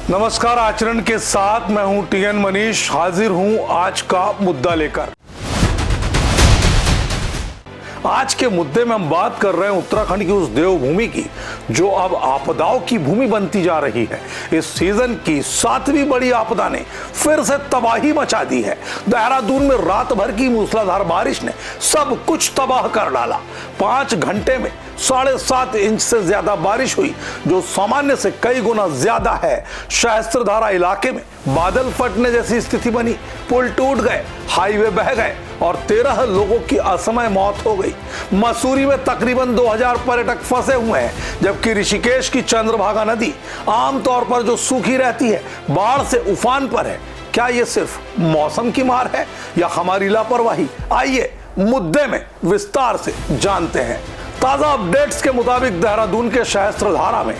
नमस्कार। आचरण के साथ मैं हूं टीएन मनीष, हाजिर हूं आज का मुद्दा लेकर। आज के मुद्दे में हम बात कर रहे हैं उत्तराखंड की उस देवभूमि की जो अब आपदाओं की भूमि बनती जा रही है। इस सीजन की 7वीं बड़ी आपदा ने फिर से तबाही मचा दी है। देहरादून में रात भर की मूसलाधार बारिश ने सब कुछ तबाह कर डाला। 5 घंटे में 7.5 इंच से ज्यादा बारिश हुई, जो सामान्य से कई गुना ज्यादा है। सहस्त्रधारा इलाके में बादल फटने जैसी स्थिति बनी, पुल टूट गए, हाईवे बह गए और 13 लोगों की असमय मौत हो गई। मसूरी में तकरीबन 2000 पर्यटक फंसे हुए हैं, जबकि ऋषिकेश की चंद्रभागा नदी आमतौर पर जो सूखी रहती है, बाढ़ से उफान पर है। क्या ये सिर्फ मौसम की मार है या हमारी लापरवाही? आइए मुद्दे में विस्तार से जानते हैं। ताजा अपडेट्स के मुताबिक देहरादून के सहस्त्रधारा में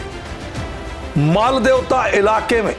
मालदेवता इलाके में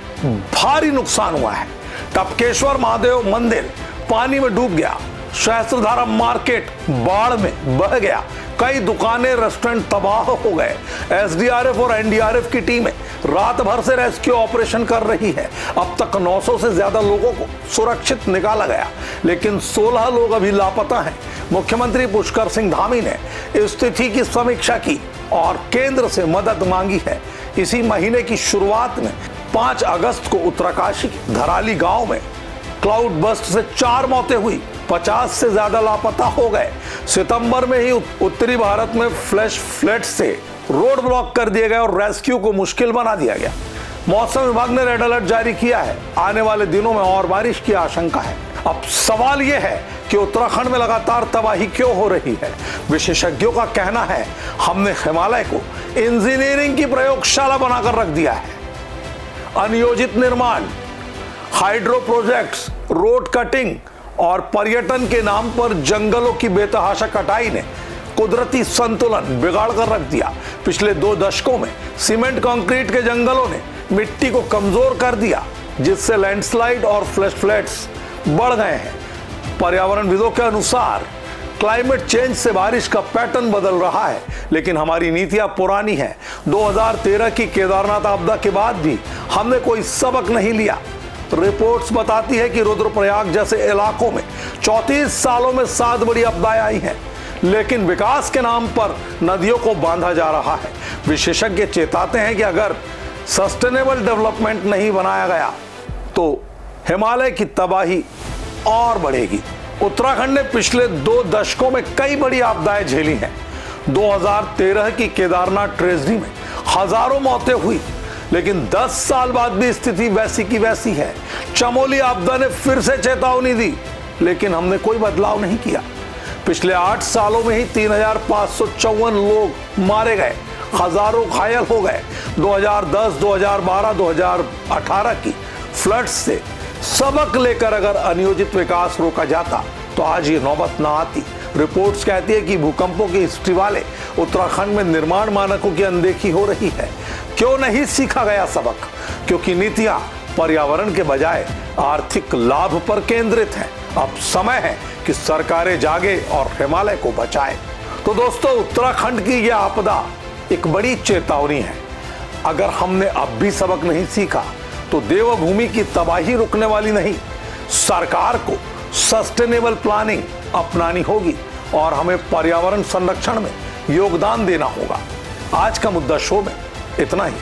भारी नुकसान हुआ है। टपकेश्वर महादेव मंदिर पानी में डूब गया। सहस्त्रधारा मार्केट बाढ़ में बह गया। कई दुकानें, रेस्टोरेंट तबाह हो गए। एसडीआरएफ और एनडीआरएफ की टीमें रात भर से रेस्क्यू ऑपरेशन कर रही है। अब तक 900 से ज्यादा लोगों को सुरक्षित निकाला गया, लेकिन 16 लोग अभी लापता हैं। मुख्यमंत्री पुष्कर सिंह धामी ने स्थिति की समीक्षा की और केंद्र से मदद मांगी है। इसी महीने की शुरुआत में 5 अगस्त को उत्तरकाशी के धराली गांव में क्लाउड बस्ट से 4 मौतें हुई। 50 से ज्यादा लापता हो गए। सितंबर में ही उत्तरी भारत में फ्लैश फ्लड से रोड ब्लॉक कर दिए गए और रेस्क्यू को मुश्किल बना दिया गया। मौसम विभाग ने रेड अलर्ट जारी किया है। आने वाले दिनों में और बारिश की आशंका है। अब सवाल यह है कि उत्तराखंड में लगातार तबाही क्यों हो रही है? विशेषज्ञों का कहना है, हमने हिमालय को इंजीनियरिंग की प्रयोगशाला बनाकर रख दिया है। अनियोजित निर्माण, हाइड्रो प्रोजेक्ट्स, रोड कटिंग और पर्यटन के नाम पर जंगलों की बेतहाशा कटाई ने कुदरती संतुलन बिगाड़ कर रख दिया। पिछले 2 दशकों में सीमेंट कंक्रीट के जंगलों ने मिट्टी को कमजोर कर दिया, जिससे लैंडस्लाइड और फ्लैश फ्लड्स बढ़ गए हैं। पर्यावरणविदों के अनुसार क्लाइमेट चेंज से बारिश का पैटर्न बदल रहा है, लेकिन हमारी नीतियां पुरानी हैं। 2013 की केदारनाथ आपदा के बाद भी हमने कोई सबक नहीं लिया। रिपोर्ट्स बताती है कि रुद्रप्रयाग जैसे इलाकों में 34 सालों में 7 बड़ी आपदाएं आई हैं, लेकिन विकास के नाम पर नदियों को बांधा जा रहा है। विशेषज्ञ चेताते हैं कि अगर सस्टेनेबल डेवलपमेंट नहीं बनाया गया तो हिमालय की तबाही और बढ़ेगी। उत्तराखंड ने पिछले 2 दशकों में कई बड़ी आपदाएं झेली हैं। 2013 की केदारनाथ ट्रेजेडी में हजारों मौतें हुई, लेकिन 10 साल बाद भी स्थिति वैसी की वैसी है। चमोली आपदा ने फिर से चेतावनी दी, लेकिन हमने कोई बदलाव नहीं किया। पिछले 8 सालों में ही 3554 लोग मारे गए, हजारों घायल हो गए। 2010, 2012, 2018 की फ्लड्स से सबक लेकर अगर अनियोजित विकास रोका जाता तो आज ये नौबत ना आती। रिपोर्ट्स कहती है कि भूकंपों की हिस्ट्री वाले उत्तराखंड में निर्माण मानकों की अनदेखी हो रही है। क्यों नहीं सीखा गया सबक? क्योंकि नीतियां पर्यावरण के बजाय आर्थिक लाभ पर केंद्रित हैं। अब समय है कि सरकारें जागे और हिमालय को बचाएं। तो दोस्तों, उत्तराखंड की यह आपदा एक बड़ी चेतावनी है। अगर हमने अब भी सबक नहीं सीखा तो देवभूमि की तबाही रुकने वाली नहीं। सरकार को सस्टेनेबल प्लानिंग अपनानी होगी और हमें पर्यावरण संरक्षण में योगदान देना होगा। आज का मुद्दा शो में इतना ही।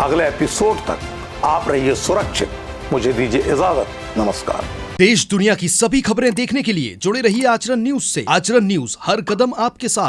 अगले एपिसोड तक आप रहिए सुरक्षित। मुझे दीजिए इजाजत। नमस्कार। देश दुनिया की सभी खबरें देखने के लिए जुड़े रहिए आचरण न्यूज से। आचरण न्यूज, हर कदम आपके साथ।